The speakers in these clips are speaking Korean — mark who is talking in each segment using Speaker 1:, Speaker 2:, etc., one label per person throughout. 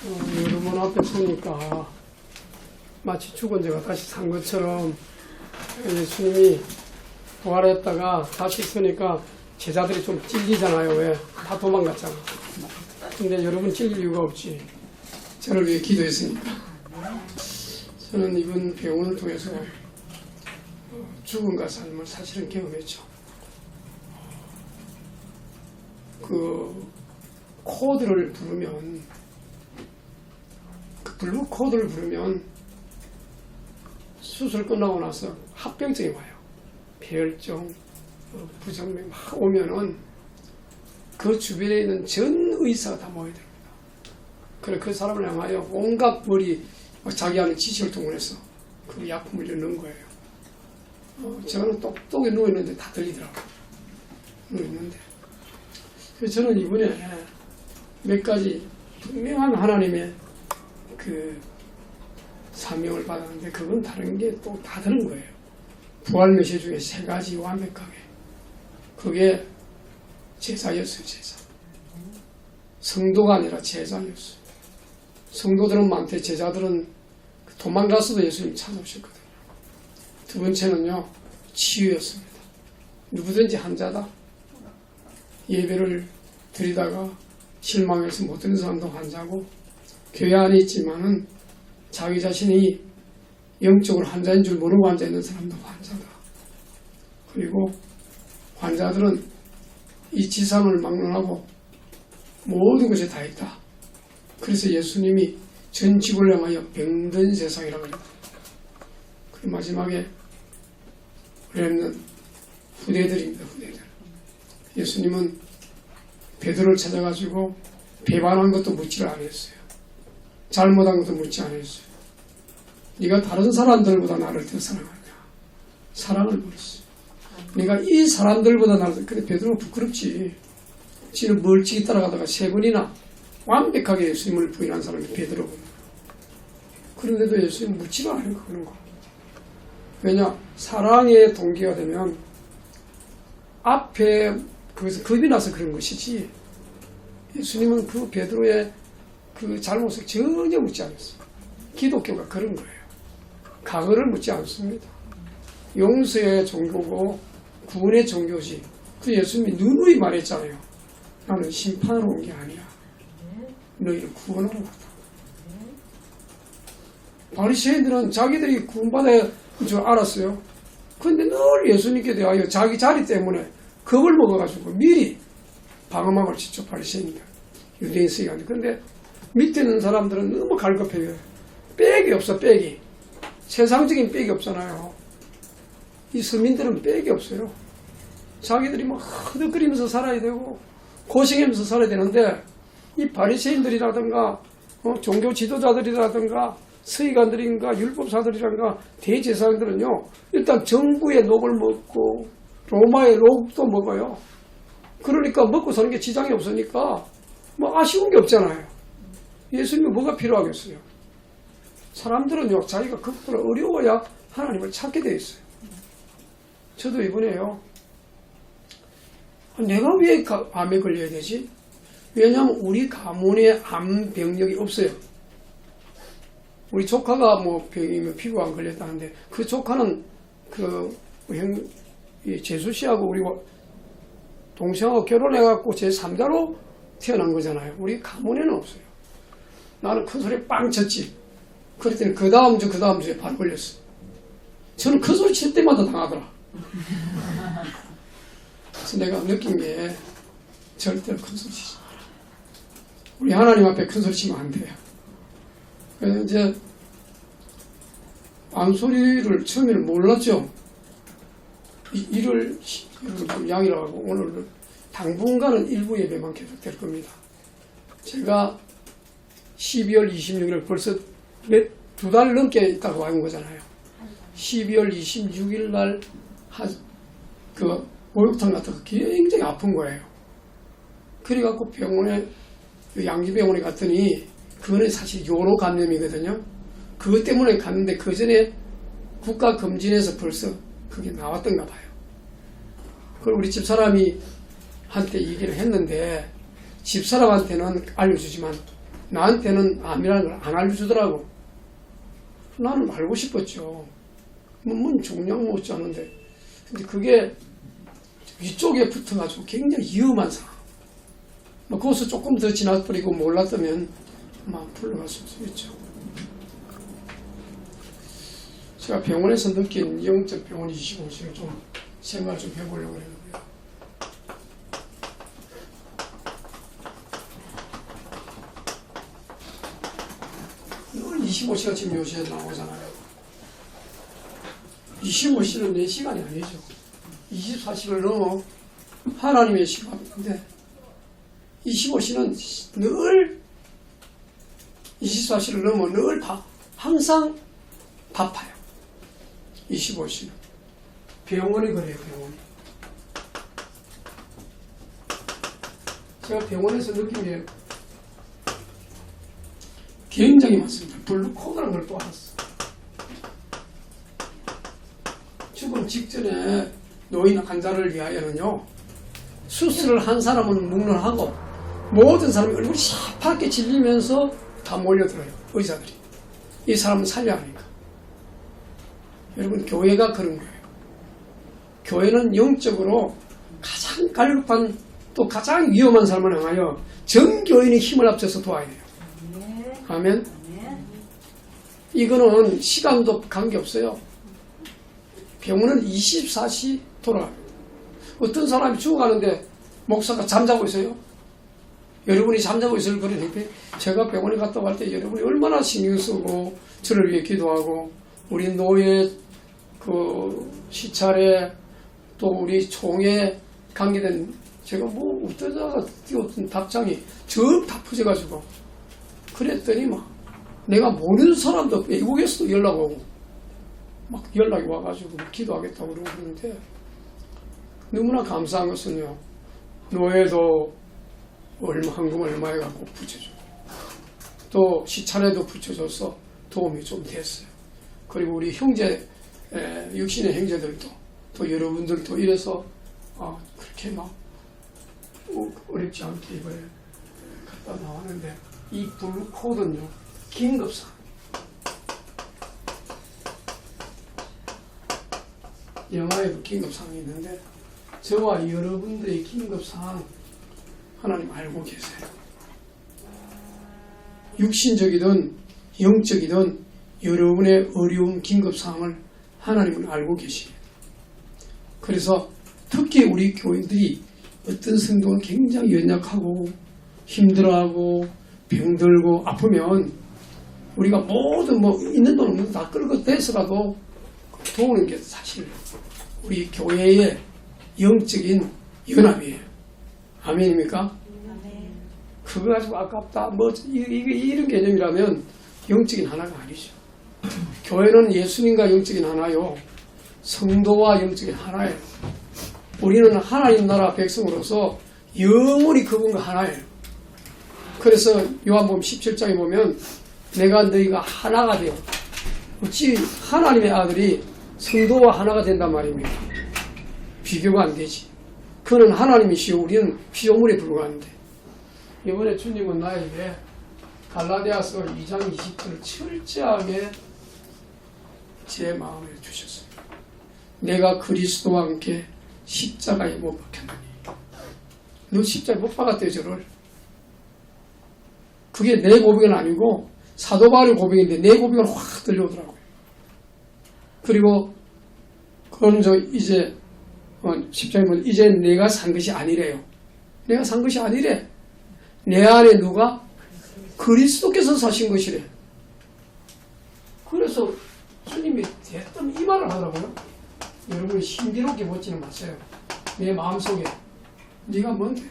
Speaker 1: 여러분 앞에 서니까 마치 죽은 자가 다시 산 것처럼 예수님이 부활했다가 다시 서니까 제자들이 좀 찔리잖아요. 왜? 다 도망갔잖아. 근데 여러분 찔릴 이유가 없지. 저를 위해 기도했으니까. 저는 이번 병원을 통해서 죽음과 삶을 사실은 경험했죠. 그 코드를 부르면, 그 블루 코드를 부르면 수술 끝나고 나서 합병증이 와요. 폐혈증, 부정맥 막 오면은 그 주변에 있는 전 의사가 다 모여야 됩니다. 그래 그 사람을 향하여 온갖 머리 자기 안에 지식을 동원해서 그 약품을 넣는 거예요. 저는 똑똑히 누워있는데 다 들리더라고요. 누워있는데. 그래서 저는 이번에 몇 가지 분명한 하나님의 그 사명을 받았는데 그건 다른 게 또 다 다른 거예요. 부활 메시지 중에 세 가지 완벽하게. 그게 제자였어요, 제자. 성도가 아니라 제자였어요. 성도들은 많대, 제자들은 도망갔어도 예수님 찾아오셨거든요. 두 번째는요, 치유였습니다. 누구든지 환자다. 예배를 드리다가 실망해서 못 드는 사람도 환자고, 교회 안에 있지만은 자기 자신이 영적으로 환자인 줄 모르고 앉아있는 사람도 환자다. 그리고 환자들은 이 지상을 막론하고 모든 것에 다 있다. 그래서 예수님이 전 지구를 향하여 병든 세상이라고 합니다. 그리고 마지막에 렘넌트 후대들입니다. 후대들. 예수님은 베드로를 찾아가지고 배반한 것도 묻지를 않았어요. 잘못한 것도 묻지 않았어요. 네가 다른 사람들보다 나를 더 사랑하냐. 사랑을 물었어요. 네가 이 사람들보다 나를, 근데 베드로가 부끄럽지. 지는 멀찍이 따라가다가 세 번이나 완벽하게 예수님을 부인한 사람이 베드로거든요. 그런데도 예수님 묻지도 않아요. 그런 거. 왜냐? 사랑의 동기가 되면 앞에 거기서 겁이 나서 그런 것이지, 예수님은 그 베드로의 그 잘못을 전혀 묻지 않았어요. 기독교가 그런 거예요. 과거를 묻지 않습니다. 용서의 종교고 구원의 종교지. 그 예수님이 누누이 말했잖아요. 나는 심판하러 온 게 아니야. 너희를 구원하러 왔다. 바리새인들은 자기들이 구원받아야 줄 알았어요. 그런데 늘 예수님께 대하여 자기 자리 때문에 겁을 먹어가지고 미리 방어막을 치죠. 바리새인들, 유대인 서기관들. 그런데 밑에 있는 사람들은 너무 갈급해요. 빽이 없어, 빽이. 세상적인 빽이 없잖아요. 이 서민들은 빽이 없어요. 자기들이 막 허덕거리면서 살아야 되고 고생하면서 살아야 되는데, 이 바리새인들이라든가 종교 지도자들이라든가 서기관들인가 율법사들이란가 대제사장들은요, 일단 정부의 녹을 먹고 로마의 로국도 먹어요. 그러니까 먹고 사는 게 지장이 없으니까 뭐 아쉬운 게 없잖아요. 예수님은 뭐가 필요하겠어요? 사람들은요, 자기가 극도로 어려워야 하나님을 찾게 돼 있어요. 저도 이번에요, 내가 왜 암에 걸려야 되지? 왜냐하면 우리 가문에 암 병력이 없어요. 우리 조카가 뭐 병이면 피부암 걸렸다는데, 그 조카는 재수 씨하고 우리 동생하고 결혼해갖고 제3자로 태어난 거잖아요. 우리 가문에는 없어요. 나는 큰 소리에 빵 쳤지. 그랬더니 그 다음 주에 바로 걸렸어. 저는 큰 소리 칠 때마다 당하더라. 그래서 내가 느낀 게, 절대로 큰 소리 치지 마라. 우리 하나님 앞에 큰 소리 치면 안 돼요. 그래서 이제 암소리를 처음에는 몰랐죠. 일을 양이라고 하고, 오늘 당분간은 일부 예배만 계속될 겁니다. 제가 12월 26일 벌써 두 달 넘게 있다고 하는 거잖아요. 12월 26일 날 목욕탕 갔다가 굉장히 아픈 거예요. 그래갖고 병원에, 양지병원에 갔더니 그거는 사실 요로 감염이거든요. 그것 때문에 갔는데 그 전에 국가검진에서 벌써 그게 나왔던가 봐요. 그걸 우리 집사람이 한테 얘기를 했는데, 집사람한테는 알려주지만 나한테는 암이라는 걸 안 알려주더라고. 나는 알고 싶었죠. 뭔 종양 못지 않은데. 근데 그게 위쪽에 붙어가지고 굉장히 위험한 상황. 거기서 조금 더 지나버리고 몰랐다면 막 풀려갈 수 있죠. 제가 병원에서 느낀 영적 병원 25시를 좀 생각을 좀 해보려고 했는데요. 25시가 지금 요시에 나오잖아요. 25시는 내 시간이 아니죠. 24시를 넘어 하나님의 시간인데 25시는 늘 24시를 넘어 늘 항상 바빠요. 25시는 병원이 그래요. 병원이. 제가 병원에서 느낀 게 굉장히 많습니다. 블루코드라는 걸 또 알았어. 죽음 직전에 노인 환자를 위하여는요, 수술을 한 사람은 묵론하고 모든 사람이 얼굴이 시퍼렇게 질리면서 다 몰려들어요. 의사들이. 이 사람은 살려야 하니까. 여러분, 교회가 그런 거예요. 교회는 영적으로 가장 갈급한 또 가장 위험한 사람을 향하여 전 교인의 힘을 합쳐서 도와야 돼요. 아멘. 이거는 시간도 관계없어요. 병원은 24시 돌아가요. 어떤 사람이 죽어가는데 목사가 잠자고 있어요. 여러분이 잠자고 있을 그러니까 제가 병원에 갔다 갈 때 여러분이 얼마나 신경 쓰고 저를 위해 기도하고 우리 노예 그 시찰에 또 우리 총에 관계된 제가 뭐 웃다가 띄웠던 답장이 저 다 퍼져가지고 그랬더니 막 내가 모르는 사람도 외국에서도 연락 오고 막 연락이 와가지고 기도하겠다고 그러고 그러는데 너무나 감사한 것은요, 노예도 헌금 얼마 해갖고 붙여주고 또 시찰에도 붙여줘서 도움이 좀 됐어요. 그리고 우리 형제, 육신의 형제들도 또 여러분들도 이래서 그렇게 막 어렵지 않게 이번에 갖다 나왔는데 이 블루코드는요, 긴급상 영화에도 긴급상이 있는데 저와 여러분들의 긴급상황 하나님 알고 계세요. 육신적이든 영적이든 여러분의 어려운 긴급상황을 하나님은 알고 계시요. 그래서 특히 우리 교인들이 어떤 성도가 굉장히 연약하고 힘들어하고 병들고 아프면 우리가 모든 있는 돈 없는 돈 다 끌고 떼서라도 도우는 게 사실 우리 교회의 영적인 연합이에요. 아멘입니까? 그거 가지고 아깝다 이런 개념이라면 영적인 하나가 아니죠. 교회는 예수님과 영적인 하나요, 성도와 영적인 하나예요. 우리는 하나님 나라 백성으로서 영원히 그분과 하나예요. 그래서 요한복음 17장에 보면 내가 너희가 하나가 되어, 어찌 하나님의 아들이 성도와 하나가 된단 말입니까? 비교가 안 되지. 그는 하나님이시오, 우리는 피조물에 불과한데. 이번에 주님은 나에게 갈라디아서 2장 20절을 철저하게 제 마음에 주셨어요. 내가 그리스도와 함께 십자가에 못 박혔나니. 너 십자가에 못 박았대요, 저를. 그게 내 고백은 아니고 사도 바울의 고백인데 내 고백은 확 들려오더라고요. 그리고 그건 이제 10장에 보면 이제 내가 산 것이 아니래요. 내가 산 것이 아니래. 내 안에 누가? 그리스도께서 사신 것이래. 그래서 주님이 대뜸 이 말을 하더라고요. 여러분이 신비롭게 묻지는 마세요. 내 마음속에 네가 뭔데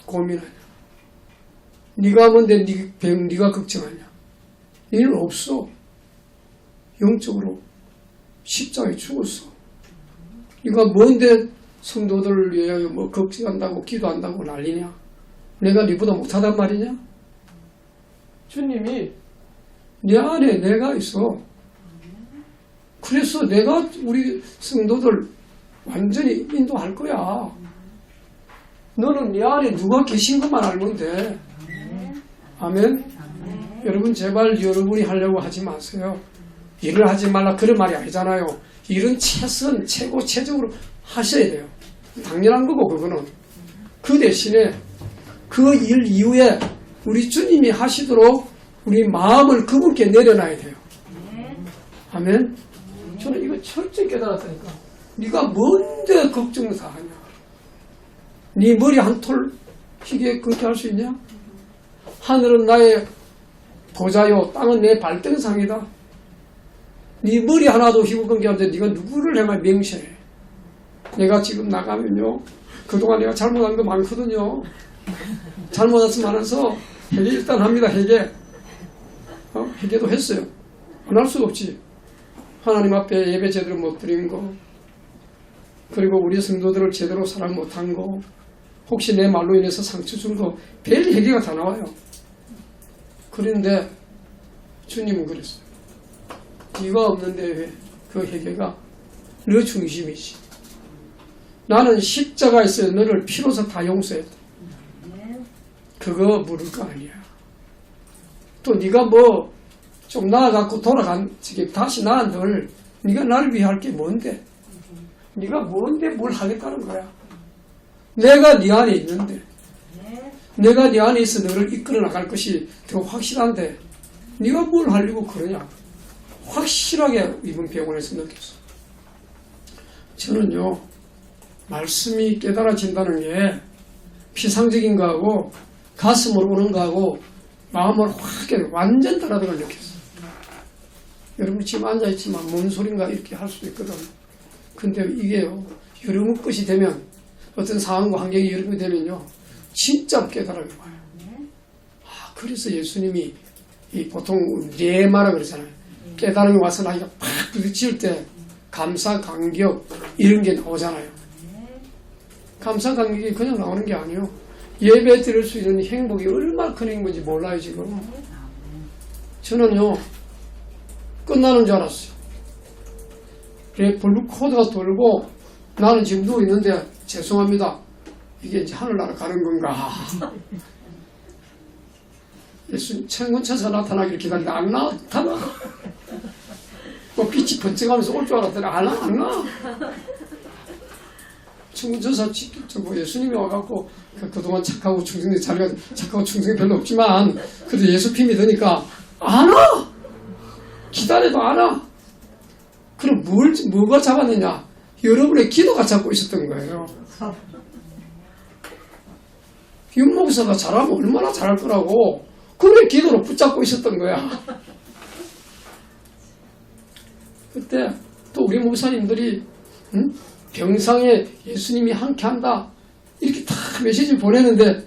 Speaker 1: 고민하냐? 네가 뭔데 네가 걱정하냐? 너는 없어. 영적으로 십자가에 죽었어. 네가 뭔데 성도들을 위하여 걱정한다고 기도한다고 난리냐? 내가 네보다 못하단 말이냐? 주님이 내 안에 내가 있어. 그래서 내가 우리 성도들 완전히 인도할 거야. 너는 내 안에 누가 계신 것만 알면 돼. 아멘? 여러분 제발 여러분이 하려고 하지 마세요. 일을 하지 말라 그런 말이 아니잖아요. 일은 최선 최고 최적으로 하셔야 돼요. 당연한 거고 그거는. 그 대신에 그 일 이후에 우리 주님이 하시도록 우리 마음을 그분께 내려놔야 돼요. 아멘? 저는 이거 철저히 깨달았다니까. 네가 뭔데 걱정을 다 하냐. 네 머리 한 톨 희게 그렇게 할 수 있냐? 하늘은 나의 보좌요 땅은 내 발등상이다. 네 머리 하나도 희고 끊기는데 네가 누구를 향해 맹세해. 내가 지금 나가면요 그동안 내가 잘못한 거 많거든요. 잘못해서 많아서 회개 일단 합니다. 회개도 했어요. 안 할 수가 없지. 하나님 앞에 예배 제대로 못 드린 거, 그리고 우리 성도들을 제대로 사랑 못한 거, 혹시 내 말로 인해서 상처 준 거, 별 회개가 다 나와요. 그런데 주님은 그랬어요. 네가 없는데 왜 그 회개가 너 중심이지. 나는 십자가에서 너를 피로서 다 용서했다. 그거 물을 거 아니야. 또 네가 뭐 좀 나아갖고 다시 나한들 네가 나를 위해 할 게 뭔데? 네가 뭔데 뭘 하겠다는 거야. 내가 네 안에 있는데, 내가 네 안에 있어 너를 이끌어 나갈 것이 더 확실한데 네가 뭘 하려고 그러냐. 확실하게 이번 병원에서 느꼈어. 저는요 말씀이 깨달아진다는 게 피상적인 거하고 가슴으로 오는 거하고 마음을 확 완전 다르다는 걸 느꼈어요. 여러분 지금 앉아있지만 뭔 소린가 이렇게 할 수도 있거든. 근데 이게요 여러분 것이 되면, 어떤 상황과 환경이 여러분이 되면요 진짜 깨달음이 와요. 그래서 예수님이 보통 레마라 그러잖아요. 깨달음이 와서 나이가 팍 부딪힐 때 감사, 감격 이런 게 나오잖아요. 감사, 감격이 그냥 나오는 게 아니에요. 예배 드릴 수 있는 행복이 얼마나 큰 행복인지 몰라요 지금. 저는요 끝나는 줄 알았어요. 블루 코드가 돌고 나는 지금 누워있는데 죄송합니다. 이게 이제 하늘나라 가는 건가. 예수 천군천사 나타나기를 기다리는데 안 나타나. 뭐 빛이 번쩍하면서 올 줄 알았더니 안 나. 천군천사 뭐 예수님이 와갖고 그동안 착하고 충성이 자기가 착하고 충성이 별로 없지만 그래도 예수 피 믿으니까 안 와. 기다려도 안 와. 그럼 뭐가 잡았느냐? 여러분의 기도가 잡고 있었던 거예요. 윤 목사가 잘하면 얼마나 잘할 거라고. 그래 기도로 붙잡고 있었던 거야. 그때 또 우리 목사님들이 병상에 예수님이 함께한다 이렇게 다 메시지를 보내는데,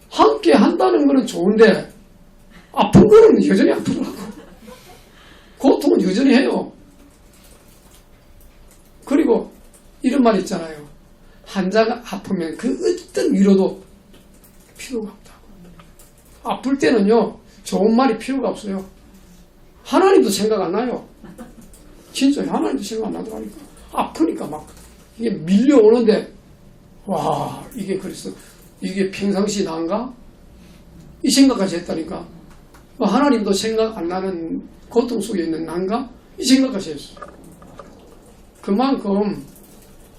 Speaker 1: 함께 한다는 거는 좋은데 아픈 거는 여전히 아프더라고. 고통은 여전히 해요. 그리고 이런 말 있잖아요. 환자가 아프면 그 어떤 위로도 필요가 없다고. 아플 때는요 좋은 말이 필요가 없어요. 하나님도 생각 안 나요. 진짜 하나님도 생각 안 나더라니까. 아프니까 막 이게 밀려오는데, 와 이게 그랬어. 이게 평상시 난가? 이 생각까지 했다니까. 하나님도 생각 안 나는 고통 속에 있는 난가? 이 생각까지 했어. 그만큼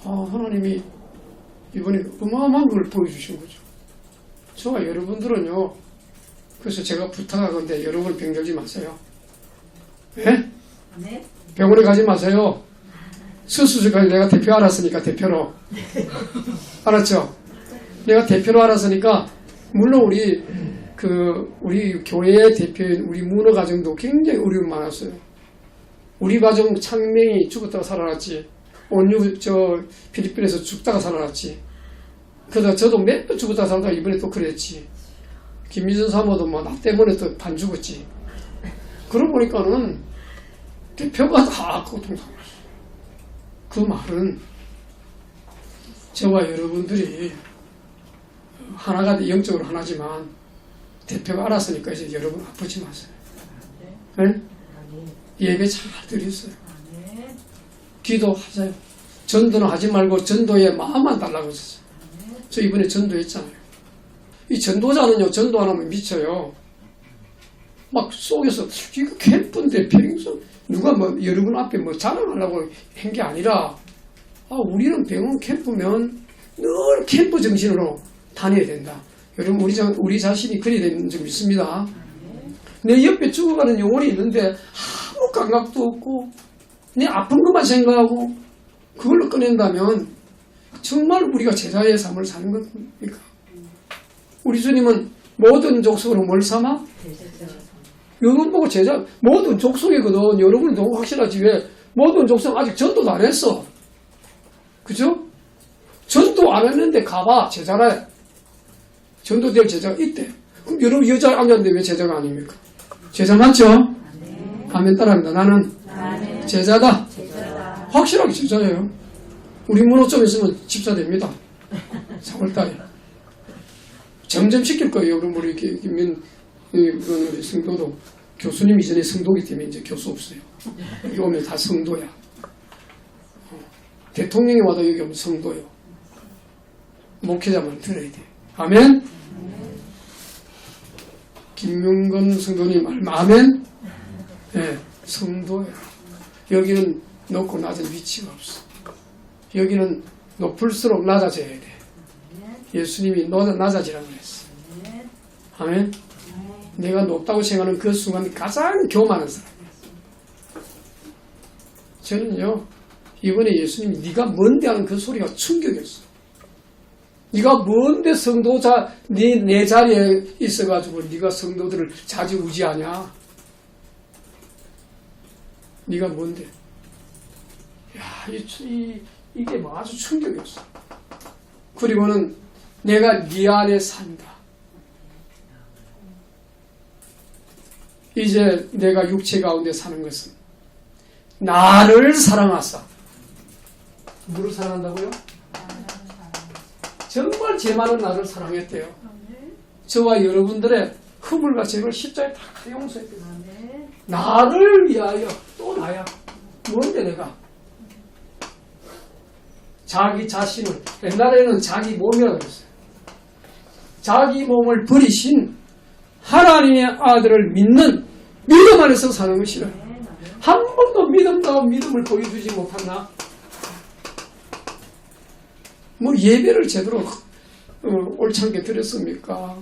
Speaker 1: 하나님이 이번에 어마어마한 걸 보여주신 거죠. 저와 여러분들은요, 그래서 제가 부탁하건데 여러분 병들지 마세요. 네? 네? 병원에 가지 마세요. 수술까지 내가 대표 알았으니까 대표로. 알았죠? 내가 대표로 알았으니까, 물론 우리 교회의 대표인 우리 문어 가정도 굉장히 어려움이 많았어요. 우리 가정 창명이 죽었다가 살아났지. 온유 필리핀에서 죽다가 살아났지. 그러다 저도 몇 번 죽었다가 살다가 이번에 또 그랬지. 김미선 사모도 나 때문에 또 반 죽었지. 그러고 보니까는 대표가 다 고통당했어. 그 말은 저와 여러분들이 하나가 영적으로 하나지만 대표가 알았으니까 이제 여러분 아프지 마세요. 네? 예배 잘 드리세요. 기도하세요. 전도는 하지 말고 전도에 마음만 달라고 했어요. 저 이번에 전도했잖아요. 이 전도자는요 전도 안 하면 미쳐요. 막 속에서 이거 캠프인데 평소 누가 뭐 여러분 앞에 뭐 자랑하려고 한 게 아니라 우리는 병원 캠프면 늘 캠프 정신으로 다녀야 된다. 여러분 우리 자신이 그래야 되는 줄 믿습니다. 내 옆에 죽어가는 영혼이 있는데 아무 감각도 없고 내 아픈 것만 생각하고 그걸로 꺼낸다면 정말 우리가 제자의 삶을 사는 겁니까? 우리 주님은 모든 족속으로 뭘 삼아? 여러분 보고 제자 모든 족속이거든. 여러분이 너무 확실하지. 왜? 모든 족속 아직 전도도 안 했어. 그죠? 전도 안 했는데 가봐. 제자라. 전도될 제자가 있대. 그럼 여러분 여자 앉았는데 왜 제자가 아닙니까? 제자 맞죠? 아멘 따라합니다. 나는 제자다. 확실하게 제자예요. 우리 문호 좀 있으면 집사 됩니다. 3월달에. 점점 시킬 거예요. 여러분 우리 우리 성도도 교수님 이전에 성도기 때문에 이제 교수 없어요. 여기 오면 다 성도야. 대통령이 와도 여기 오면 성도요. 목회자만 들어야 돼. 아멘. 김명건 성도님 아멘. 네, 성도야. 여기는 높고 낮은 위치가 없어. 여기는 높을수록 낮아져야 돼. 예수님이 낮아지라고 그랬어. 아멘. 내가 높다고 생각하는 그 순간 가장 교만한 사람이었어. 저는요 이번에 예수님이 네가 뭔데 하는 그 소리가 충격이었어. 네가 뭔데 성도자 내 자리에 있어가지고 네가 성도들을 좌지우지하냐. 네가 뭔데. 야, 이게 뭐 아주 충격이었어. 그리고는 내가 네 안에 산다. 이제 내가 육체 가운데 사는 것은 나를 사랑하사. 누구를 사랑한다고요? 정말 제 많은 나를 사랑했대요. 저와 여러분들의 허물과 죄를 십자가에 다 용서했대요. 나를 위하여. 또 나야. 뭔데 내가? 자기 자신을, 옛날에는 자기 몸이라고 그랬어요. 자기 몸을 버리신 하나님의 아들을 믿는 믿음 안에서 사는 것이라. 한 번도 믿음다운 믿음을 보여주지 못한다. 뭐 예배를 제대로 옳창게 드렸습니까?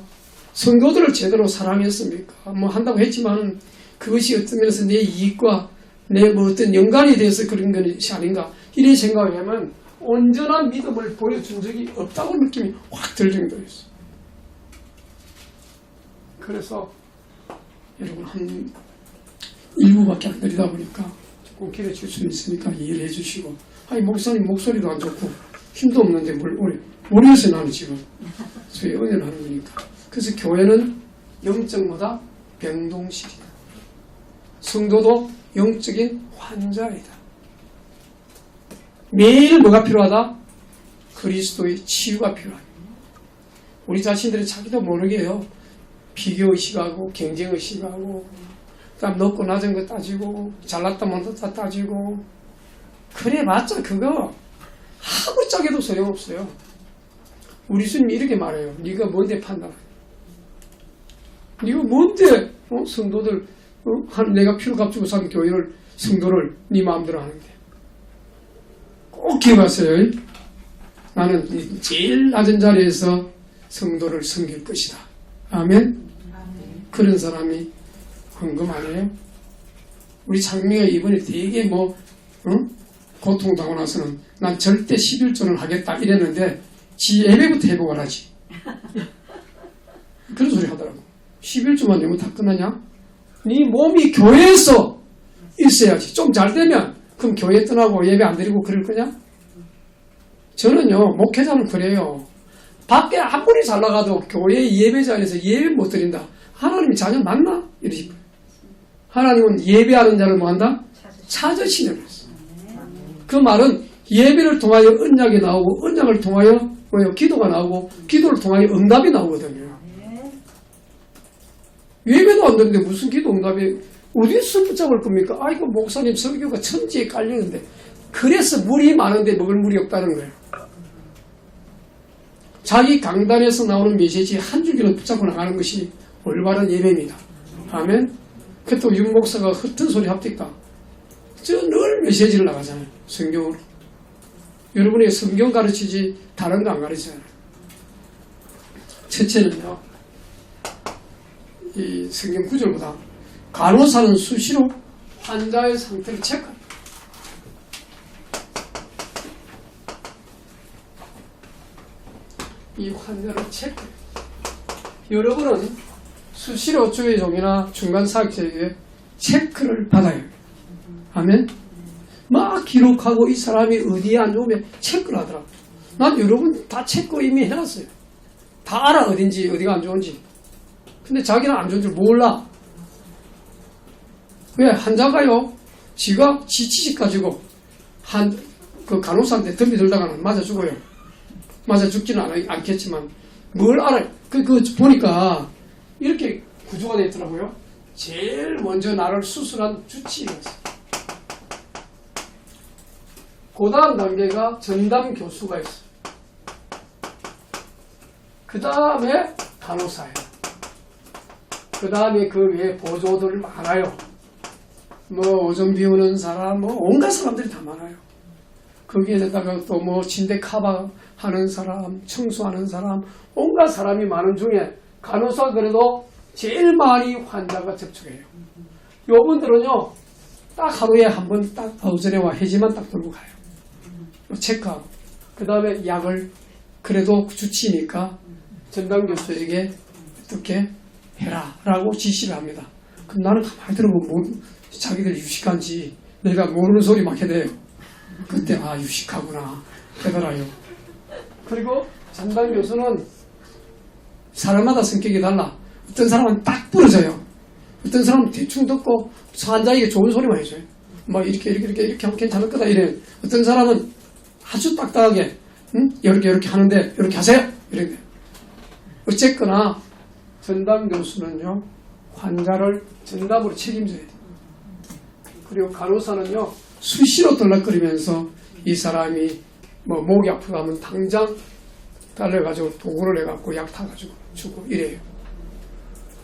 Speaker 1: 성도들을 제대로 사랑했습니까? 뭐 한다고 했지만 그것이 어떤 면에서 내 이익과 내 뭐 어떤 연관이 돼서 그런 것이 아닌가 이런 생각을 하면 온전한 믿음을 보여준 적이 없다고 느낌이 확 들 정도였어. 그래서 여러분 한 1부밖에 안 드리다 보니까 조금 길어질 수 있으니까 이해를 해주시고, 아니 목사님 목소리도 안 좋고 힘도 없는데 뭘 모르겠어요. 나는 지금 저희 은혜를 하는 거니까. 그래서 교회는 영적보다 병동실이다. 성도도 영적인 환자이다. 매일 뭐가 필요하다? 그리스도의 치유가 필요하다. 우리 자신들이 자기도 모르게 해요. 비교의식하고 경쟁의식하고 그다음 높고 낮은 거 따지고 잘났다 못났다 따지고 그래 봤자 그거 아무짝에도 소용없어요. 우리 주님이 이렇게 말해요. 네가 뭔데 판단해? 네가 뭔데 성도들 내가 피를 값주고 산 교회를 성도를 네 마음대로 하는데 꼭 기억하세요. 나는 제일 낮은 자리에서 성도를 섬길 것이다. 아멘. 그런 사람이 헌금 안 해요? 우리 장미가 이번에 되게 고통당하고 나서는 난 절대 11조는 하겠다 이랬는데 지 예배부터 해보고 하지. 그런 소리 하더라고. 11조만 되면 다 끝나냐? 네 몸이 교회에서 있어야지. 좀 잘 되면 그럼 교회 떠나고 예배 안 드리고 그럴 거냐? 저는요 목회자는 그래요. 밖에 아무리 잘 나가도 교회 예배 자리에서 예배 못 드린다. 하나님이 자녀 맞나? 이러시. 하나님은 예배하는 자를 뭐한다? 찾으시는 거였어. 그 말은 예배를 통하여 언약이 나오고 언약을 통하여 기도가 나오고 기도를 통하여 응답이 나오거든요. 예배도 안 되는데 무슨 기도 응답이 어디서 붙잡을 겁니까? 아이고 목사님 설교가 천지에 깔리는데 그래서 물이 많은데 먹을 물이 없다는 거예요. 자기 강단에서 나오는 메시지 한 줄기로 붙잡고 나가는 것이 올바른 예배입니다. 아멘. 그것도 윤 목사가 흩은 소리 합니까? 저 늘 메시지를 나가잖아요. 성경으로. 여러분이 성경 가르치지 다른 거 안 가르치잖아요. 첫째는요, 이 성경 구절보다 간호사는 수시로 환자의 상태를 체크합니다. 이 환자를 체크해요. 여러분은 수시로 주의종이나 중간사학자에게 체크를 받아요. 아멘? 막 기록하고 이 사람이 어디에 안 좋으면 체크를 하더라. 난 여러분 다 체크 이미 해놨어요. 다 알아, 어딘지, 어디가 안 좋은지. 근데 자기는 안 좋은 줄 몰라. 왜? 환자가요, 지가 지치식 가지고 그 간호사한테 덤비 들다가는 맞아 죽어요. 맞아 죽지는 않겠지만, 뭘 알아요? 그 보니까 이렇게 구조가 되어 있더라고요. 제일 먼저 나를 수술한 주치의였어요. 그 다음 단계가 전담 교수가 있어요. 그 다음에 간호사예요. 그 다음에 그 외에 보조들 많아요. 뭐 오줌 비우는 사람, 뭐 온갖 사람들이 다 많아요. 거기에다가 또 뭐 침대 커버 하는 사람, 청소하는 사람, 온갖 사람이 많은 중에 간호사 그래도 제일 많이 환자가 접촉해요. 요분들은요, 딱 하루에 한 번 딱 오전에와 해지만 딱 들고 가요. 체크하고. 그 다음에 약을 그래도 주치니까 전담 교수에게 어떻게 해라 라고 지시를 합니다. 그럼 나는 가만히 들어보면 자기들 유식한지 내가 모르는 소리 막 해대요. 그때 유식하구나 깨달아요. 그리고 전담 교수는 사람마다 성격이 달라. 어떤 사람은 딱 부러져요. 어떤 사람은 대충 듣고 환자에게 좋은 소리만 해줘요. 뭐 이렇게 하면 괜찮을 거다 이래. 어떤 사람은 아주 딱딱하게 이렇게 하는데 이렇게 하세요 이래. 어쨌거나 전담 교수는요, 환자를 전담으로 책임져야 돼요. 그리고 간호사는요, 수시로 떨락거리면서 이 사람이 뭐 목이 아프다 하면 당장 달려가지고 도구를 해갖고 약 타가지고 주고 이래요.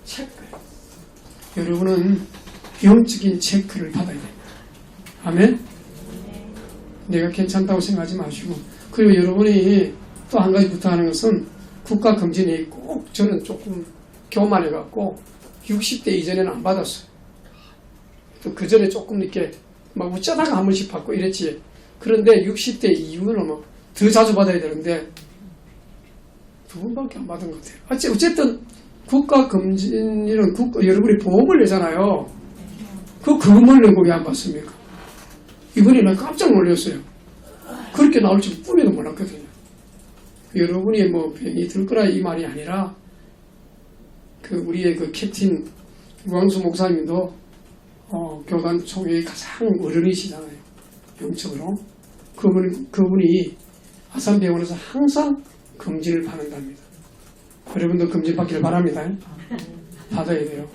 Speaker 1: 체크해요. 여러분은 영적인 체크를 받아야 됩니다. 아멘? 내가 괜찮다고 생각하지 마시고. 그리고 여러분이 또 한 가지 부탁하는 것은 국가검진이 꼭 저는 조금 교만해갖고 60대 이전에는 안 받았어요. 또 그 전에 조금 이렇게 막 웃자다가 한 번씩 받고 이랬지. 그런데 60대 이후는 뭐 더 자주 받아야 되는데 2번밖에 안 받은 것 같아요. 어쨌든 국가검진이는 여러분이 보험을 내잖아요. 그것만 내고 왜 안 받습니까? 이번에 나 깜짝 놀랐어요. 그렇게 나올 줄 꿈에도 몰랐거든요. 여러분이 뭐 병이 들 거라 이 말이 아니라 우리의 캡틴 우광수 목사님도 교단 총회의 가장 어른이시잖아요. 영적으로. 그분이 아산병원에서 항상 검진을 받는답니다. 여러분도 검진 받기를 바랍니다. 받아야 돼요.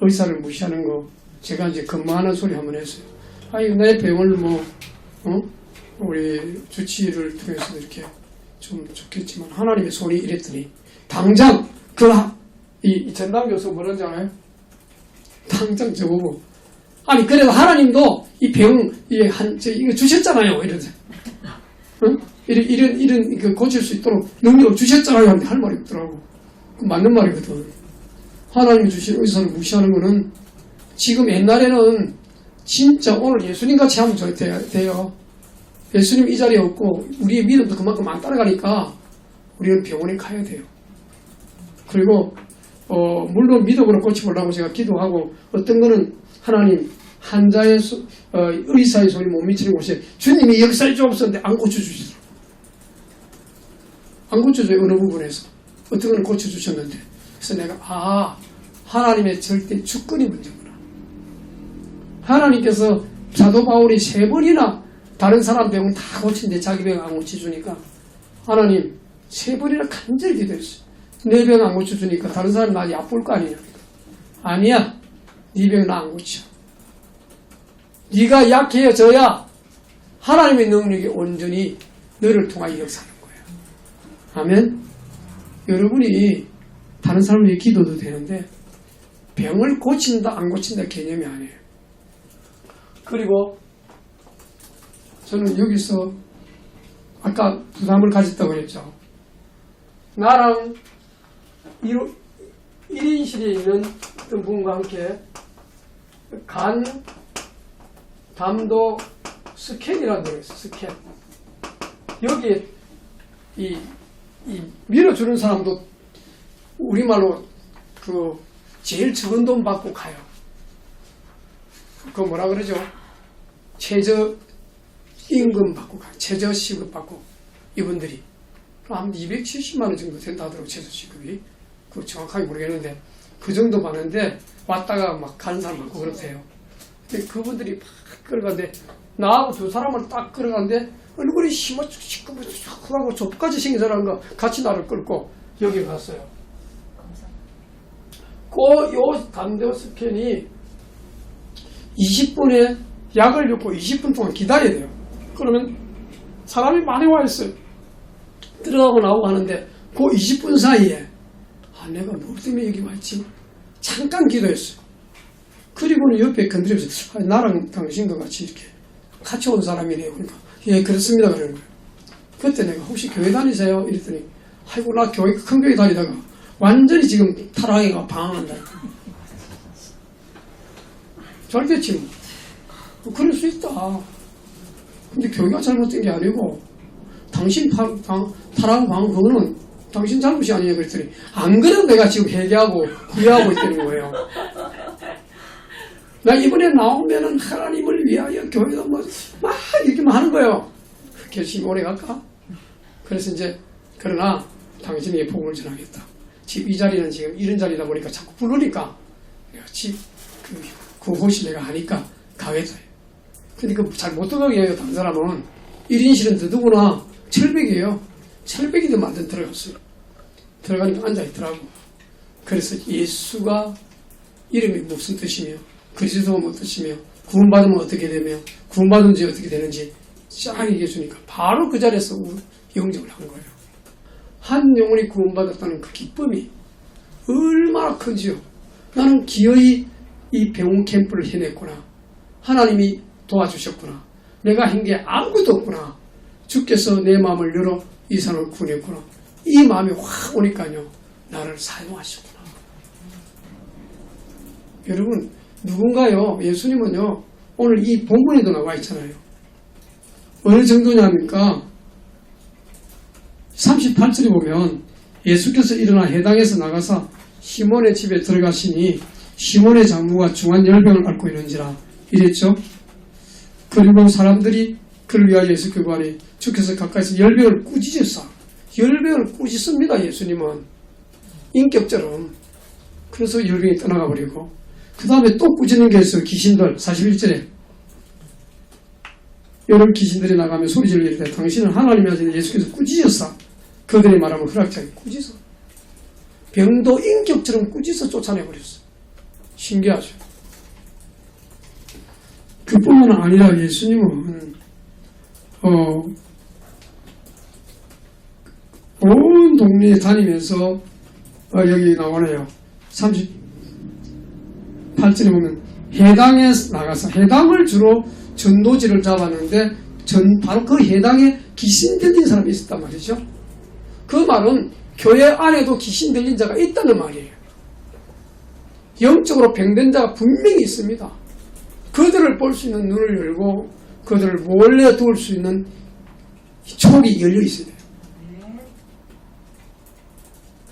Speaker 1: 의사를 무시하는 거 제가 이제 근무하는 소리 한번 했어요. 내 병을 우리 주치의를 통해서 이렇게 좀 좋겠지만 하나님의 손이 이랬더니 당장 이 전담 교수 뭐라는지 알아요? 당장 저보고 그래도 하나님도 이 병 이거 주셨잖아요 이러세요. 응? 이런 고칠 수 있도록 능력을 주셨잖아요 하는데 할 말이 없더라고. 맞는 말이거든. 하나님이 주신 의사를 무시하는 거는 지금 옛날에는 진짜 오늘 예수님같이 하면 돼요. 예수님 이 자리에 없고 우리의 믿음도 그만큼 안 따라가니까 우리는 병원에 가야 돼요. 그리고 물론 믿음으로 고쳐보려고 제가 기도하고 어떤 거는 하나님 환자의 의사의 손이 못 미치는 곳에 주님이 역사해 주옵소서 안 고쳐주시더라고요. 안 고쳐줘요. 어느 부분에서. 어떤 거는 고쳐주셨는데. 그래서 내가 하나님의 절대 주권이 문제구나. 하나님께서 사도 바울이 3번이나 다른 사람 병은 다 고친데 자기 병 안 고쳐주니까 하나님 3번이나 간절히 기도했어요. 내 병 안 고쳐주니까 다른 사람 나한테 얕볼 거 아니냐. 아니야. 네 병 나 안 고쳐. 네가 약해져야 하나님의 능력이 온전히 너를 통하여 역사하는 거예요. 아멘. 여러분이 다른 사람에게 기도도 되는데 병을 고친다 안 고친다 개념이 아니에요. 그리고 저는 여기서 아까 부담을 가졌다고 그랬죠. 나랑 1인실에 있는 어떤 분과 함께 간 담도 스캔이라는 게 있어요. 스캔. 여기에 이 밀어주는 사람도 우리말로 그 제일 적은 돈 받고 가요. 그거 뭐라 그러죠? 최저 임금 받고 가요. 최저 시급 받고 이분들이 한 270만 원 정도 된다 하더라고. 최저 시급이. 그거 정확하게 모르겠는데 그 정도 받는데 왔다가 막 가는 사람 많고 그렇대요. 근데 그분들이 막 끌어가는데 나하고 두 사람을 딱 끌어가는데 얼굴이 시커멓고 좁까지 생긴 사람과 같이 나를 끌고 여기 갔어요. 요 담도 스캔이 20분에 약을 넣고 20분 동안 기다려야 돼요. 그러면 사람이 많이 와 있어요. 들어가고 나오고 하는데 그 20분 사이에 내가 뭐 때문에 여기 왔지? 잠깐 기도했어요. 그리고는 옆에 건드리면서 나랑 당신과 같이 이렇게 같이 온 사람이네요. 그러니까 예 그렇습니다 그러는 거예요. 그때 내가 혹시 교회 다니세요? 이랬더니 아이고 나 큰 교회 다니다가 완전히 지금 타락해가 방황한다. 잘 됐지 뭐. 그럴 수 있다. 근데 교회가 잘못된 게 아니고 당신 타락하고 방황 그거는 당신 잘못이 아니에요. 그랬더니 안 그래도 내가 지금 회개하고 후회하고 있다는 거예요. 나 이번에 나오면은 하나님을 위하여 교회도 막 이렇게만 하는 거예요. 결심이 오래 갈까? 그래서 이제 그러나 당신에게 복음을 전하겠다. 집 이 자리는 지금 이런 자리다 보니까 자꾸 부르니까 내가 집 그 곳이 내가 하니까 가겠다. 근데 그 잘 못 들어가게 해요. 다른 사람은 1인실은 더더구나 철벽이에요. 철벽이도 만든 들어갔어요. 들어가니까 앉아있더라고. 그래서 예수가 이름이 무슨 뜻이며 그리스도가 무슨 뜻이며 구원받으면 어떻게 되며 구원받은 지 어떻게 되는지 쫙 얘기해 주니까 바로 그 자리에서 영접을 한 거예요. 한 영혼이 구원받았다는 그 기쁨이 얼마나 큰지요. 나는 기어이 이 병원 캠프를 해냈구나. 하나님이 도와주셨구나. 내가 한 게 아무것도 없구나. 주께서 내 마음을 열어 이 사람을 구원했구나. 이 마음이 확 오니까요. 나를 사용하셨구나. 여러분 누군가요? 예수님은요. 오늘 이 본문에도 나와 있잖아요. 어느 정도냐니까 38절에 보면 예수께서 일어나 해당에서 나가서 시몬의 집에 들어가시니 시몬의 장부가 중한 열병을 앓고 있는지라 이랬죠. 그리고 사람들이 그를 위하여 예수께 구하니 주께서 가까이서 열병을 꾸짖으사 열병을 꾸짖습니다. 예수님은 인격처럼. 그래서 열병이 떠나가 버리고 그 다음에 또 꾸짖는 게 있어요. 귀신들 41절에 여러 귀신들이 나가면 소리질러 이르되 당신은 하나님의 아들인 예수께서 꾸짖으사 그들이 말하면 허락자에 꾸짖어 병도 인격처럼 꾸짖어 쫓아내버렸어. 신기하죠. 그뿐만 아니라 예수님은 온 동네에 다니면서 여기 나오네요. 38절에 보면 해당에 나가서 해당을 주로 전도지를 잡았는데 바로 그 해당에 귀신 들린 사람이 있었단 말이죠. 그 말은 교회 안에도 귀신 들린 자가 있다는 말이에요. 영적으로 병든 자가 분명히 있습니다. 그들을 볼 수 있는 눈을 열고 그들을 몰래 도울 수 있는 촉이 열려 있어야 돼요.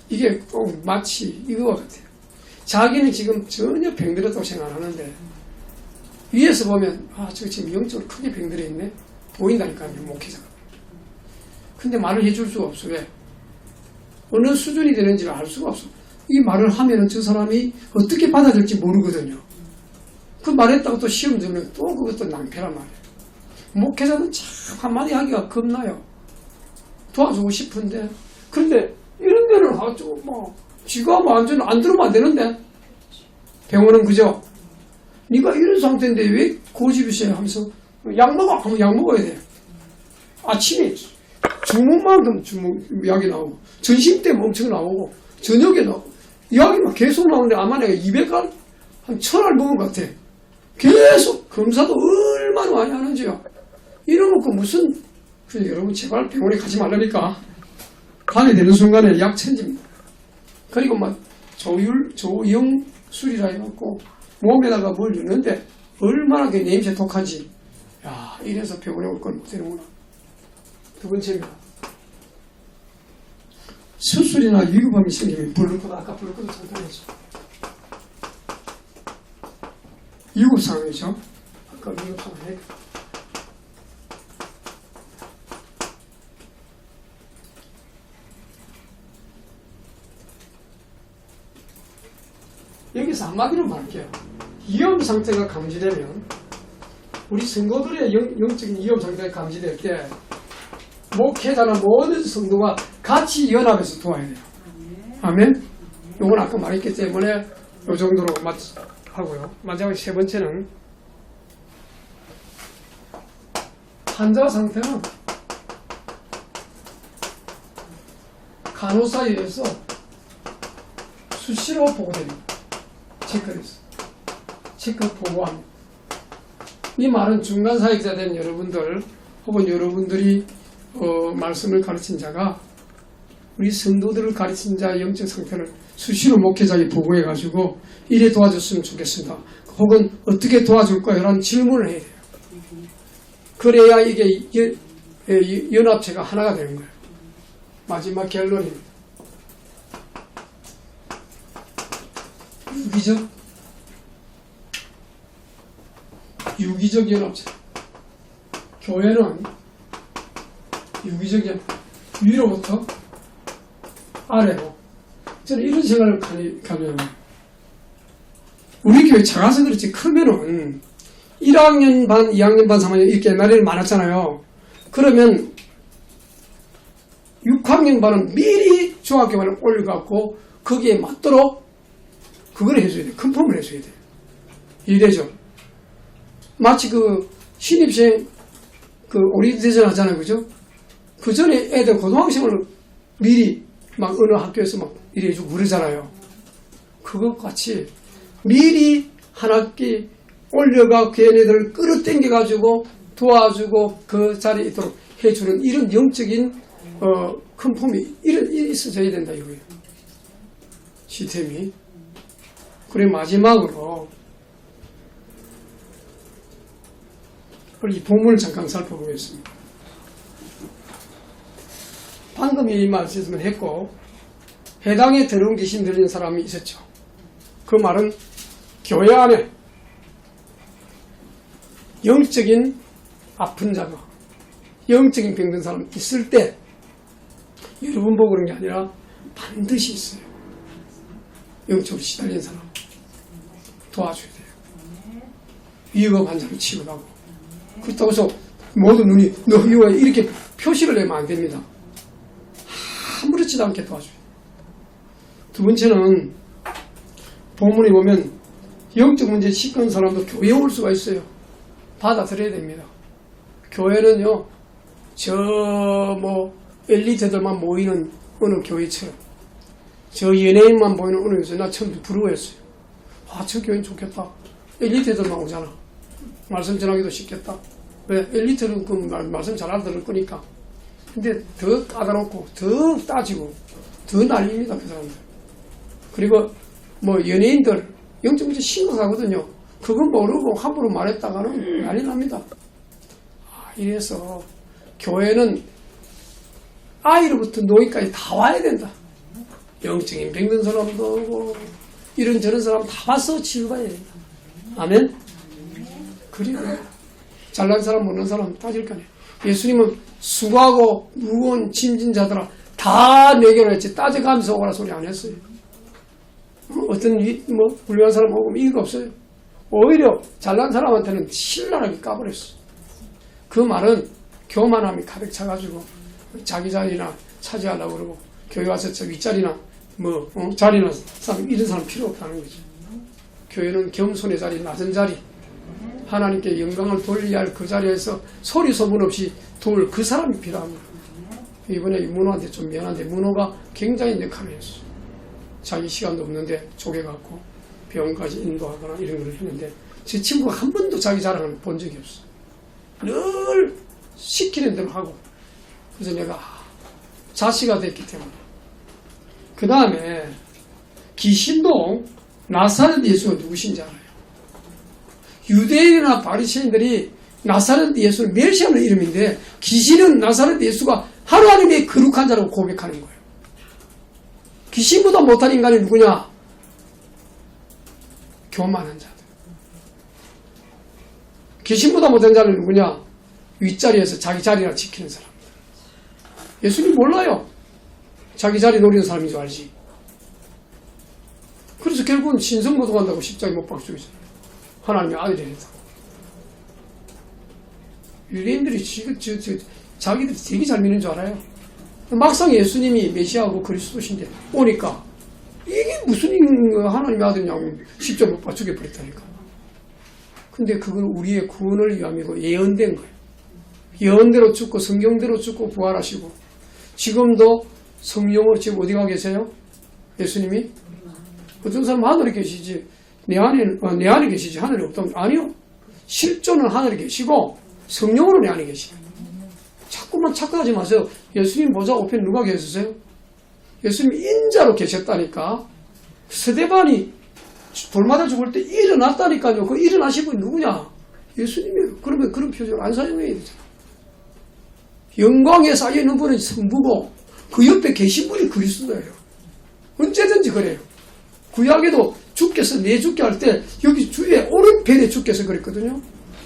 Speaker 1: 이게 꼭 마치 이거와 같아요. 자기는 지금 전혀 병들었다고 생각 안 하는데 위에서 보면 저 지금 영적으로 크게 병들어 있네. 보인다니까요. 목회자가. 근데 말을 해줄 수가 없어. 왜? 어느 수준이 되는지를 알 수가 없어. 이 말을 하면은 저 사람이 어떻게 받아들일지 모르거든요. 그 말했다고 또 시험 들면 또 그것도 낭패란 말이에요. 목회자는 참 한마디 하기가 겁나요. 도와주고 싶은데. 근데 이런 데는 지가 완전 안 들으면 안 되는데. 병원은 그죠? 네가 이런 상태인데 왜 고집이세요? 하면서 약 먹어. 하면 약 먹어야 돼. 아침에 주먹만큼 약이 나오고 점심 때 엄청 나오고 저녁에 나오고 약이 막 계속 나오는데 아마 내가 한 1000알 먹은 것 같아. 계속 검사도 얼마나 많이 하는지요. 이러놓고 무슨, 여러분 제발 병원에 가지 말라니까. 가게 되는 순간에 약 천집니다. 그리고 막 조영술이라 해갖고 몸에다가 뭘 넣는데 얼마나 그 냄새 독한지. 야, 이래서 병원에 올 건 못 되는구나. 두 번째입니다. 수술이나 위급함이 생기면 블루코드, 아까 블루코드 잠깐 했죠. 위급 상황이죠. 아까 위급 상황에. 여기서 한마디로 말할게요. 위험 상태가 감지되면 우리 성도들의 영적인 위험 상태가 감지될 때 목회자나 모든 성도가 같이 연합해서 도와야 돼요. 아멘? 요건 아까 말했기 때문에 요 정도로 하고요. 마지막 세 번째는 환자 상태는 간호사에 의해서 수시로 보고됩니다. 체크 보고합니다. 이 말은 중간 사역자 된 여러분들 혹은 여러분들이 말씀을 가르친 자가 우리 성도들을 가르친 자의 영적 상태를 수시로 목회자에게 보고해가지고 이래 도와줬으면 좋겠습니다. 혹은 어떻게 도와줄 거야? 라는 질문을 해야 돼요. 그래야 이게 연합체가 하나가 되는 거예요. 마지막 결론입니다. 유기적 연합체. 교회는 유기적 연합체. 위로부터 아래로. 저는 이런 생각을 가면 우리 교회 작아서 그렇지 크면은 1학년 반, 2학년 반, 3학년 이렇게 옛날에는 많았잖아요. 그러면 6학년 반은 미리 중학교반을 올려갖고 거기에 맞도록 그걸 해줘야 돼요. 컨펌을 해줘야 돼요. 이래죠. 마치 신입생 오리엔테이션 하잖아요. 그죠? 그 전에 애들 고등학생을 미리 막 어느 학교에서 막 이래 해주고 그러잖아요. 그것 같이 미리 한 학기 올려가 걔네들을 끌어당겨가지고 도와주고 그 자리에 있도록 해주는 이런 영적인 컨펌이 있어져야 된다 이거예요. 시스템이. 그리고 마지막으로 이 본문을 잠깐 살펴보겠습니다. 방금 이 말씀을 했고 해당에 들어온 귀신 들린 사람이 있었죠. 그 말은 교회 안에 영적인 아픈 자가 영적인 병든 사람이 있을 때 여러분 보고 그런 게 아니라 반드시 있어요. 영적으로 시달린 사람 도와줘야 돼요. 위협 환자를 치료하고 그렇다고 해서 모든 눈이 너 이거에 이렇게 표시를 내면 안 됩니다. 아무렇지도 않게 도와줘요. 두 번째는 본문에 보면 영적 문제 시큰 사람도 교회에 올 수가 있어요. 받아들여야 됩니다. 교회는요, 엘리트들만 모이는 어느 교회처럼, 저 연예인만 모이는 어느 교회처럼 나 처음 부러워했어요. 와, 저 교회는 좋겠다. 엘리트들만 오잖아. 말씀 전하기도 쉽겠다. 왜? 엘리트는 그 말씀 잘 알아들을 거니까. 근데 더 까다롭고, 더 따지고, 더 난립니다, 그 사람들. 그리고 연예인들, 영적 문제 심각하거든요. 그거 모르고 함부로 말했다가는 난리 납니다. 이래서 교회는 아이로부터 노인까지 다 와야 된다. 영적인 병든 사람도 오고 이런저런 사람 다 와서 치유받아야 된다. 아멘? 그리고 잘난 사람 못난 사람 따질 거 아니에요. 예수님은 수고하고 무거운 짐진 자들아 다 내게로 했지 따져가면서 오라 소리 안 했어요. 어떤 훌륭한 사람 오고 이유가 없어요. 오히려 잘난 사람한테는 신랄하게 까버렸어. 그 말은 교만함이 가득 차가지고 자기 자리나 차지하려고 그러고 교회 와서 저 윗자리나 자리나 이런 사람 필요 없다는 거죠. 교회는 겸손의 자리, 낮은 자리, 하나님께 영광을 돌려야 할 그 자리에서 소리 소문 없이 도울 그 사람이 필요합니다. 이번에 문호한테 좀 미안한데 문호가 굉장히 역할을 했어요. 자기 시간도 없는데 쪼개갖고 병원까지 인도하거나 이런 걸 했는데 제 친구가 한 번도 자기 자랑을 본 적이 없어. 늘 시키는 대로 하고. 그래서 내가 자시가 됐기 때문에. 그 다음에 귀신도 나사렛 예수가 누구신지 알아요. 유대인이나 바리새인들이 나사렛 예수를 멸시하는 이름인데 귀신은 나사렛 예수가 하나님의 거룩한 자라고 고백하는 거예요. 귀신보다 못한 인간이 누구냐? 교만한 자들. 귀신보다 못한 자는 누구냐? 윗자리에서 자기 자리를 지키는 사람들. 예수님 몰라요. 자기 자리 노리는 사람인 줄 알지. 그래서 결국은 신성모독한다고 십자가에 못 박혀 죽이잖아요. 하나님의 아들이 했다고. 유대인들이 자기들이 되게 잘 믿는 줄 알아요. 막상 예수님이 메시아하고 그리스도신데 오니까 이게 무슨 하나님의 아들이냐고 십자가에 못 박혀 죽여버렸다니까. 근데 그건 우리의 구원을 위함이고 예언된 거예요. 예언대로 죽고 성경대로 죽고 부활하시고 지금도 성령으로 지금 어디 가 계세요? 예수님이? 어떤 사람은 하늘에 계시지 내 안에 계시지 하늘에 없다면 아니요. 실존은 하늘에 계시고 성령으로 내 안에 계시요. 자꾸만 착각하지 마세요. 예수님 보좌 우편에 누가 계셨어요? 예수님 인자로 계셨다니까. 스데반이 돌마다 죽을 때 일어났다니까요. 그 일어나신 분이 누구냐? 예수님이에요. 그러면 그런 표정을 안 사용해야 되잖아. 영광에 쌓여있는 분은 성부고 그 옆에 계신 분이 그리스도예요. 언제든지 그래요. 구약에도 주께서 내 죽게 할 때 여기 주위에 오른편에 주께서 그랬거든요.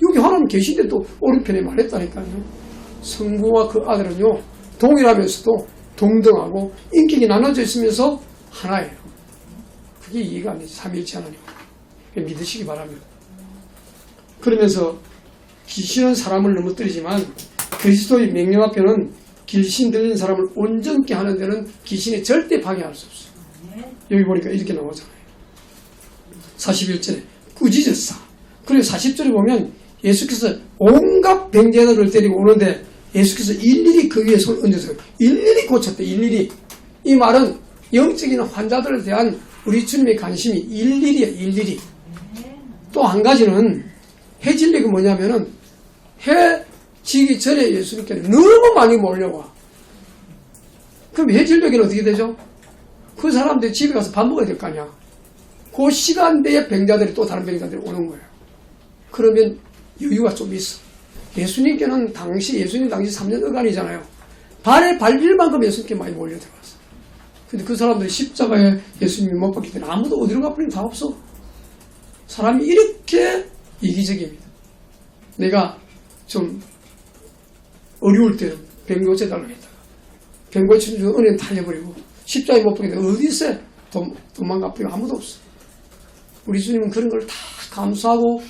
Speaker 1: 여기 하나님 계신데 또 오른편에 말했다니까요. 성부와 그 아들은요 동일하면서도 동등하고 인격이 나눠져 있으면서 하나예요. 그게 이해가 안 되지. 삼위일체 하나님. 믿으시기 바랍니다. 그러면서 귀신은 사람을 넘어뜨리지만 그리스도의 명령 앞에는 귀신 들린 사람을 온전케 하는 데는 귀신이 절대 방해할 수 없어요. 여기 보니까 이렇게 나오잖아요. 41절에 꾸짖었사. 그리고 40절에 보면 예수께서 온갖 병자들을 데리고 오는데 예수께서 일일이 그 위에 손을 얹어서 일일이 고쳤대. 일일이. 이 말은 영적인 환자들에 대한 우리 주님의 관심이 일일이야. 일일이. 또 한 가지는 해질녘이 뭐냐면은 해 지기 전에 예수님께 너무 많이 몰려와. 그럼 해질녘에는 어떻게 되죠? 그 사람들이 집에 가서 밥 먹어야 될 거 아니야. 그 시간대에 병자들이 또 다른 병자들이 오는 거예요. 그러면 여유가 좀 있어. 예수님 당시 3년 어간이잖아요. 발에 밟힐 만큼 예수님께 많이 몰려 들어갔어. 근데 그 사람들이 십자가에 예수님이 못 박기 때문에 아무도 어디로 가버리면 다 없어. 사람이 이렇게 이기적입니다. 내가 좀 어려울 때는 병 고쳐달라고 했다가 병 고쳐주는 은혜는 달려버리고 십자가에 못 박게 되면 어디 있어요? 도망가버리고 아무도 없어. 우리 주님은 그런 걸 다 감수하고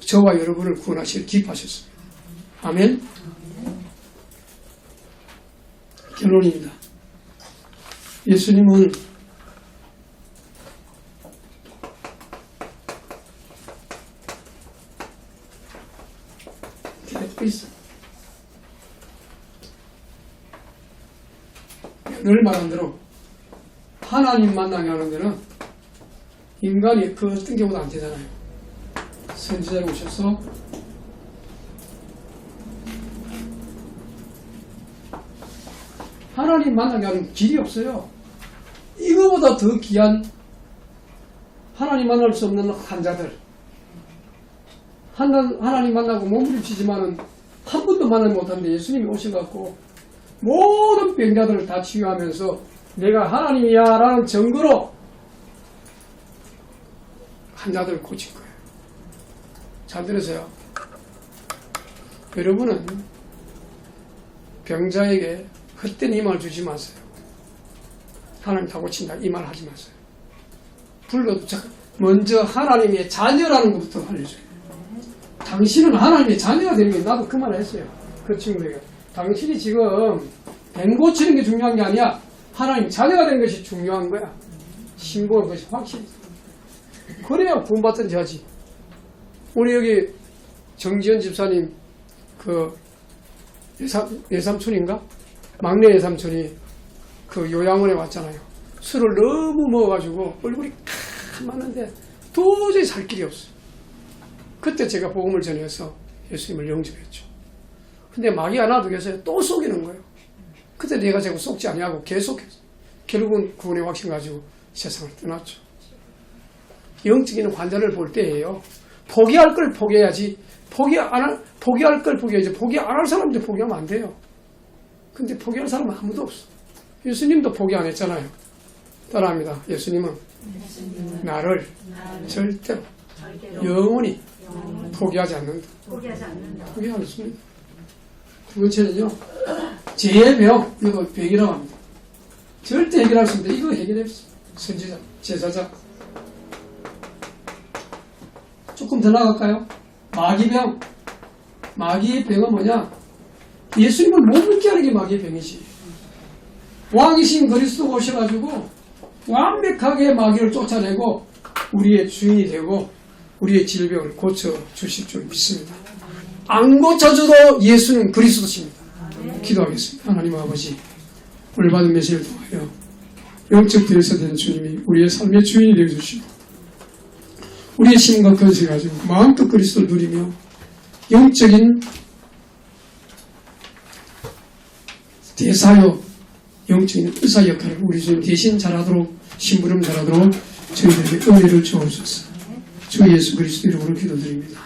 Speaker 1: 저와 여러분을 구원하시기를 기뻐하셨습니다. 아멘. 결론입니다. 예수님은 있어. 늘 말한 대로 하나님 만나게 하는 데는 인간이 그 어떤 경우도 안 되잖아요. 선지자에 오셔서 하나님 만나게 하는 길이 없어요. 이거보다 더 귀한 하나님 만날 수 없는 환자들, 하나님 만나고 몸부림치지만은 한 번도 만나지 못하는데 예수님이 오셔갖고 모든 병자들을 다 치유하면서 내가 하나님이야 라는 증거로 환자들을 고친 거예요. 잘 들으세요. 여러분은 병자에게 헛된 힘을 주지 마세요. 하나님 다 고친다 이 말 하지 마세요. 불러도 먼저 하나님의 자녀라는 것부터 알려줘요. 당신은 하나님의 자녀가 되는 게 나도 그 말을 했어요. 그 친구에게. 당신이 지금 병 고치는 게 중요한 게 아니야. 하나님 자녀가 되는 것이 중요한 거야. 신고한 것이 확실히. 그래야 구원받든지 하지. 우리 여기 정지현 집사님 그 예삼촌인가? 막내 예삼촌이 그 요양원에 왔잖아요. 술을 너무 먹어가지고 얼굴이 참았는데 도저히 살 길이 없어요. 그때 제가 복음을 전해서 예수님을 영접했죠. 근데 마귀 하나도 계세요. 또 속이는 거예요. 그때 내가 자꾸 속지 아니하고 계속했어요. 결국은 구원의 확신 가지고 세상을 떠났죠. 영적인 환자를 볼 때예요. 포기할 걸 포기해야지. 포기할 걸 포기해야지. 포기 안 할 사람인데 포기하면 안 돼요. 근데 포기할 사람은 아무도 없어. 예수님도 포기 안 했잖아요. 따라합니다. 예수님은 나를 절대로 영원히 포기하지 않는다. 포기하지 않습니다. 두 번째는요, 죄의 병, 이거 병이라고 합니다. 절대 해결할 수 없는데 이거 해결했어요. 선지자, 제사자. 조금 더 나갈까요? 마귀병. 마귀의 병은 뭐냐? 예수님을 못 믿게 하는 게 마귀의 병이지. 왕이신 그리스도가 오셔가지고 완벽하게 마귀를 쫓아내고 우리의 주인이 되고 우리의 질병을 고쳐주실 줄 믿습니다. 안 고쳐줘도 예수는 그리스도십니다. 기도하겠습니다. 하나님 아버지, 오늘 받은 메시지를 통하여 영적 대리사 된 주님이 우리의 삶의 주인이 되어주시고 우리의 심과 근세를 가지고 마음껏 그리스도를 누리며 영적인 대사요, 영적인 의사 역할을 우리 주님 대신 잘하도록, 심부름 잘하도록 저희들에게 은혜를 주옵소서. 주 예수 그리스도 이름으로 기도드립니다.